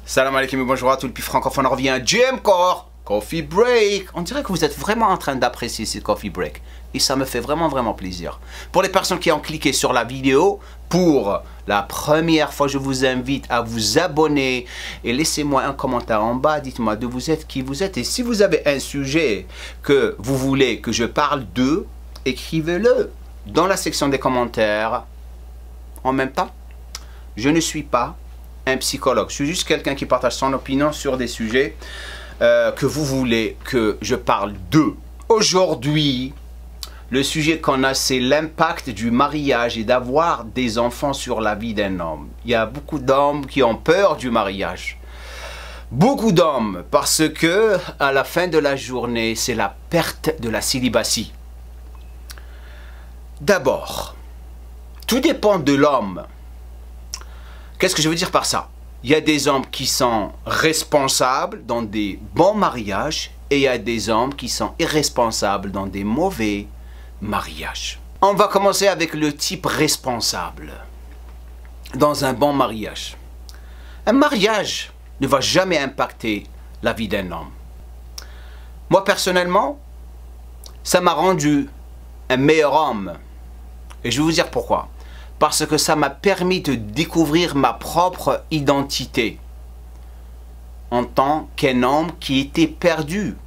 Salam alaikum et bonjour à tous, depuis francophone, on revient à J-M-Core, Coffee Break. On dirait que vous êtes vraiment en train d'apprécier ce Coffee Break. Et ça me fait vraiment plaisir. Pour les personnes qui ont cliqué sur la vidéo, pour la première fois, je vous invite à vous abonner et laissez-moi un commentaire en bas. Dites-moi d'où vous êtes, qui vous êtes. Et si vous avez un sujet que vous voulez que je parle de, écrivez-le dans la section des commentaires. En même temps, je ne suis pas un psychologue. Je suis juste quelqu'un qui partage son opinion sur des sujets que vous voulez que je parle d'eux. Aujourd'hui, le sujet qu'on a, c'est l'impact du mariage et d'avoir des enfants sur la vie d'un homme. Il y a beaucoup d'hommes qui ont peur du mariage. Beaucoup d'hommes, parce que à la fin de la journée, c'est la perte de la célibatie. D'abord, tout dépend de l'homme. Qu'est-ce que je veux dire par ça? Il y a des hommes qui sont responsables dans des bons mariages et il y a des hommes qui sont irresponsables dans des mauvais mariages. On va commencer avec le type responsable dans un bon mariage. Un mariage ne va jamais impacter la vie d'un homme. Moi, personnellement, ça m'a rendu un meilleur homme. Et je vais vous dire pourquoi. Parce que ça m'a permis de découvrir ma propre identité en tant qu'un homme qui était perdu.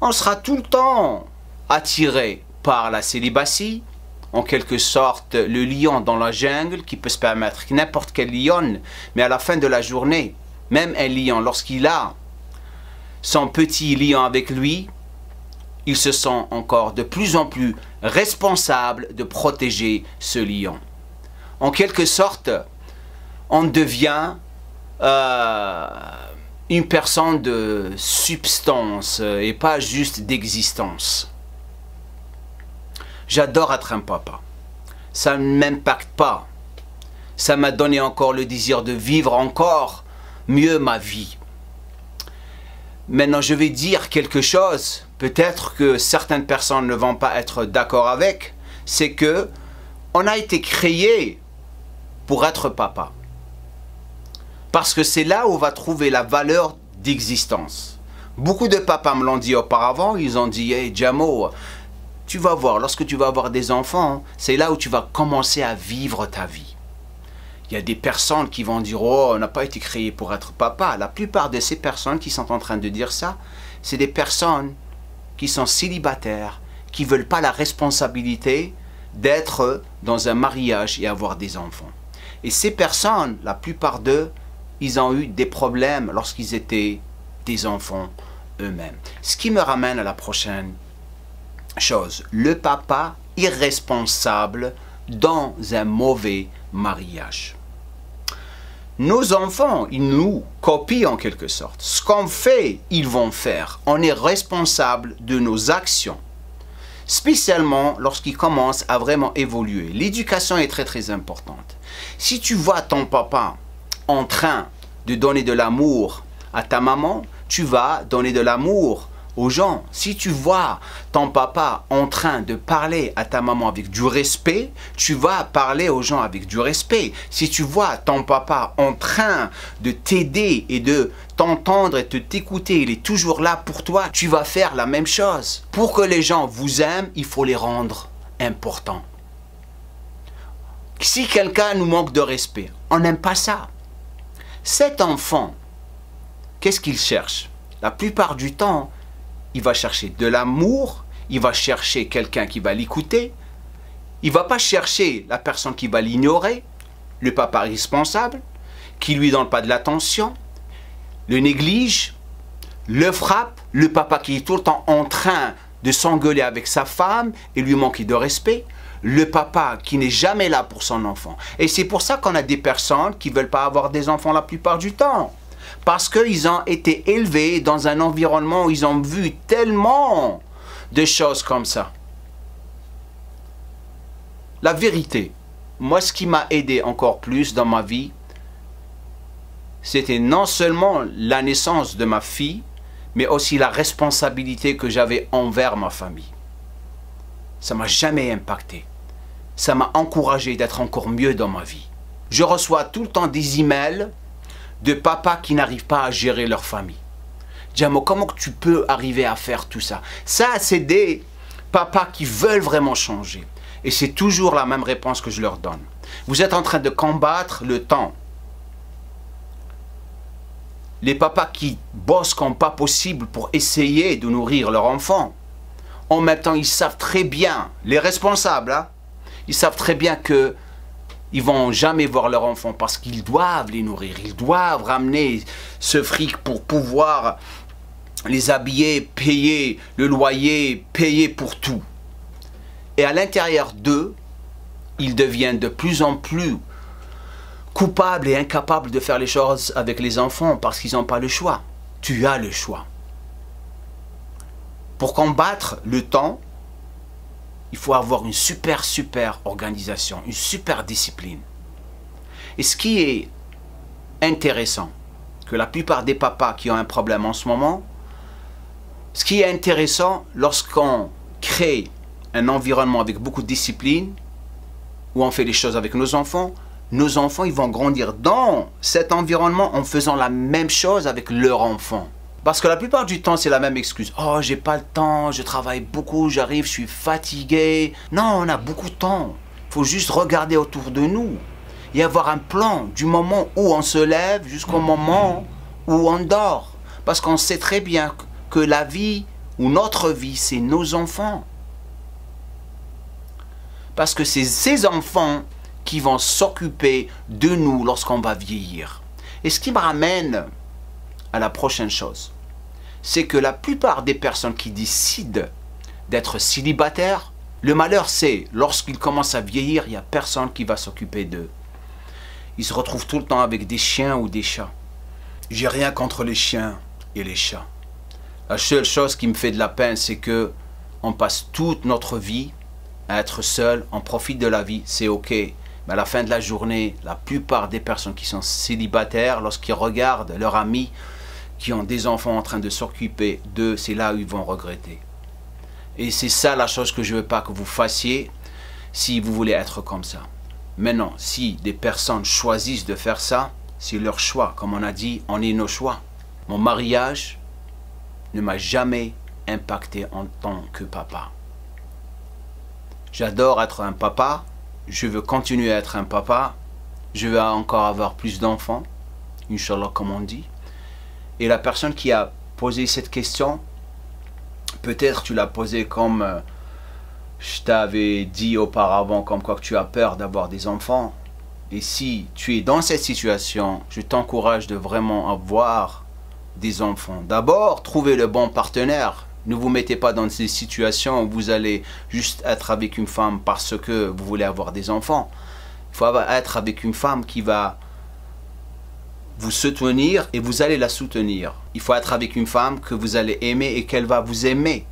On sera tout le temps attiré par la célibatie, en quelque sorte le lion dans la jungle qui peut se permettre n'importe quel lion, mais à la fin de la journée, même un lion, lorsqu'il a son petit lion avec lui, il se sent encore de plus en plus responsable de protéger ce lion. En quelque sorte, on devient une personne de substance et pas juste d'existence. J'adore être un papa. Ça ne m'impacte pas. Ça m'a donné encore le désir de vivre encore mieux ma vie. Maintenant, je vais dire quelque chose, peut-être que certaines personnes ne vont pas être d'accord avec, c'est que on a été créé pour être papa. Parce que c'est là où on va trouver la valeur d'existence. Beaucoup de papas me l'ont dit auparavant, ils ont dit « Hey Jamo, tu vas voir, lorsque tu vas avoir des enfants, c'est là où tu vas commencer à vivre ta vie. » Il y a des personnes qui vont dire « Oh, on n'a pas été créé pour être papa. » La plupart de ces personnes qui sont en train de dire ça, c'est des personnes qui sont célibataires, qui ne veulent pas la responsabilité d'être dans un mariage et avoir des enfants. Et ces personnes, la plupart d'eux, ils ont eu des problèmes lorsqu'ils étaient des enfants eux-mêmes. Ce qui me ramène à la prochaine chose. Le papa irresponsable dans un mauvais mariage. Nos enfants, ils nous copient en quelque sorte. Ce qu'on fait, ils vont faire. On est responsable de nos actions. Spécialement lorsqu'ils commencent à vraiment évoluer. L'éducation est très importante. Si tu vois ton papa en train de donner de l'amour à ta maman, tu vas donner de l'amour aux gens. Si tu vois ton papa en train de parler à ta maman avec du respect, tu vas parler aux gens avec du respect. Si tu vois ton papa en train de t'aider et de t'entendre et de t'écouter, il est toujours là pour toi, tu vas faire la même chose. Pour que les gens vous aiment, il faut les rendre importants. Si quelqu'un nous manque de respect, on n'aime pas ça. Cet enfant, qu'est-ce qu'il cherche? La plupart du temps, il va chercher de l'amour, il va chercher quelqu'un qui va l'écouter, il ne va pas chercher la personne qui va l'ignorer, le papa responsable, qui ne lui donne pas de l'attention, le néglige, le frappe, le papa qui est tout le temps en train de s'engueuler avec sa femme et lui manquer de respect, le papa qui n'est jamais là pour son enfant. Et c'est pour ça qu'on a des personnes qui ne veulent pas avoir des enfants la plupart du temps. Parce qu'ils ont été élevés dans un environnement où ils ont vu tellement de choses comme ça. La vérité, moi ce qui m'a aidé encore plus dans ma vie, c'était non seulement la naissance de ma fille, mais aussi la responsabilité que j'avais envers ma famille. Ça m'a jamais impacté. Ça m'a encouragé d'être encore mieux dans ma vie. Je reçois tout le temps des emails de papas qui n'arrivent pas à gérer leur famille. Dis-moi, comment tu peux arriver à faire tout ça? Ça, c'est des papas qui veulent vraiment changer. Et c'est toujours la même réponse que je leur donne. Vous êtes en train de combattre le temps. Les papas qui bossent comme pas possible pour essayer de nourrir leur enfant, en même temps, ils savent très bien, les responsables, hein, ils savent très bien que ils vont jamais voir leur enfant parce qu'ils doivent les nourrir. Ils doivent ramener ce fric pour pouvoir les habiller, payer le loyer, payer pour tout. Et à l'intérieur d'eux, ils deviennent de plus en plus coupables et incapables de faire les choses avec les enfants parce qu'ils n'ont pas le choix. Tu as le choix. Pour combattre le temps, il faut avoir une super organisation, une super discipline. Et ce qui est intéressant, que la plupart des papas qui ont un problème en ce moment, ce qui est intéressant lorsqu'on crée un environnement avec beaucoup de discipline, où on fait les choses avec nos enfants ils vont grandir dans cet environnement en faisant la même chose avec leur enfant. Parce que la plupart du temps, c'est la même excuse. Oh, j'ai pas le temps, je travaille beaucoup, j'arrive, je suis fatigué. Non, on a beaucoup de temps. Il faut juste regarder autour de nous et avoir un plan du moment où on se lève jusqu'au moment où on dort. Parce qu'on sait très bien que la vie ou notre vie, c'est nos enfants. Parce que c'est ces enfants qui vont s'occuper de nous lorsqu'on va vieillir. Et ce qui me ramène à la prochaine chose, c'est que la plupart des personnes qui décident d'être célibataires, le malheur c'est, lorsqu'ils commencent à vieillir, il n'y a personne qui va s'occuper d'eux. Ils se retrouvent tout le temps avec des chiens ou des chats. J'ai rien contre les chiens et les chats. La seule chose qui me fait de la peine, c'est que on passe toute notre vie à être seul, on profite de la vie, c'est ok. Mais à la fin de la journée, la plupart des personnes qui sont célibataires, lorsqu'ils regardent leurs amis qui ont des enfants en train de s'occuper d'eux, c'est là où ils vont regretter. Et c'est ça la chose que je ne veux pas que vous fassiez si vous voulez être comme ça. Maintenant, si des personnes choisissent de faire ça, c'est leur choix. Comme on a dit, on est nos choix. Mon mariage ne m'a jamais impacté en tant que papa. J'adore être un papa. Je veux continuer à être un papa. Je veux encore avoir plus d'enfants. Inch'Allah, comme on dit. Et la personne qui a posé cette question, peut-être tu l'as posée comme je t'avais dit auparavant, comme quoi que tu as peur d'avoir des enfants. Et si tu es dans cette situation, je t'encourage de vraiment avoir des enfants. D'abord, trouvez le bon partenaire. Ne vous mettez pas dans ces situations où vous allez juste être avec une femme parce que vous voulez avoir des enfants. Il faut être avec une femme qui va vous soutenir et vous allez la soutenir. Il faut être avec une femme que vous allez aimer et qu'elle va vous aimer.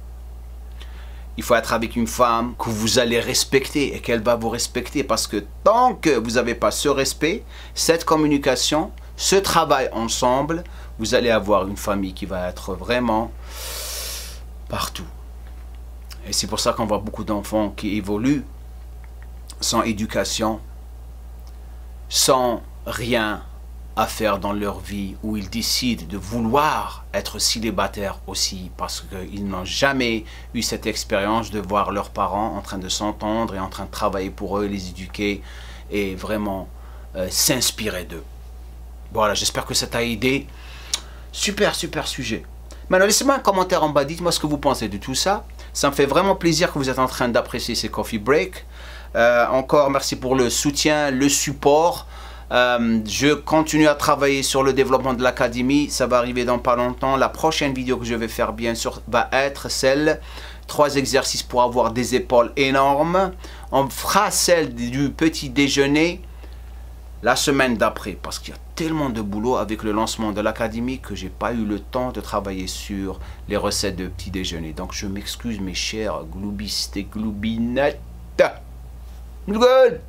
Il faut être avec une femme que vous allez respecter et qu'elle va vous respecter. Parce que tant que vous n'avez pas ce respect, cette communication, ce travail ensemble, vous allez avoir une famille qui va être vraiment partout. Et c'est pour ça qu'on voit beaucoup d'enfants qui évoluent sans éducation, sans rien à faire dans leur vie, où ils décident de vouloir être célibataires aussi parce qu'ils n'ont jamais eu cette expérience de voir leurs parents en train de s'entendre et en train de travailler pour eux, les éduquer et vraiment s'inspirer d'eux. Voilà, j'espère que ça t'a aidé. Super sujet. Maintenant, laissez-moi un commentaire en bas, dites-moi ce que vous pensez de tout ça. Ça me fait vraiment plaisir que vous êtes en train d'apprécier ces coffee breaks. Encore merci pour le soutien, le support. Je continue à travailler sur le développement de l'académie. Ça va arriver dans pas longtemps. La prochaine vidéo que je vais faire, bien sûr, va être celle 3 exercices pour avoir des épaules énormes. On fera celle du petit déjeuner la semaine d'après, parce qu'il y a tellement de boulot avec le lancement de l'académie que j'ai pas eu le temps de travailler sur les recettes de petit déjeuner. Donc je m'excuse mes chers gloubistes et gloubinettes. Good.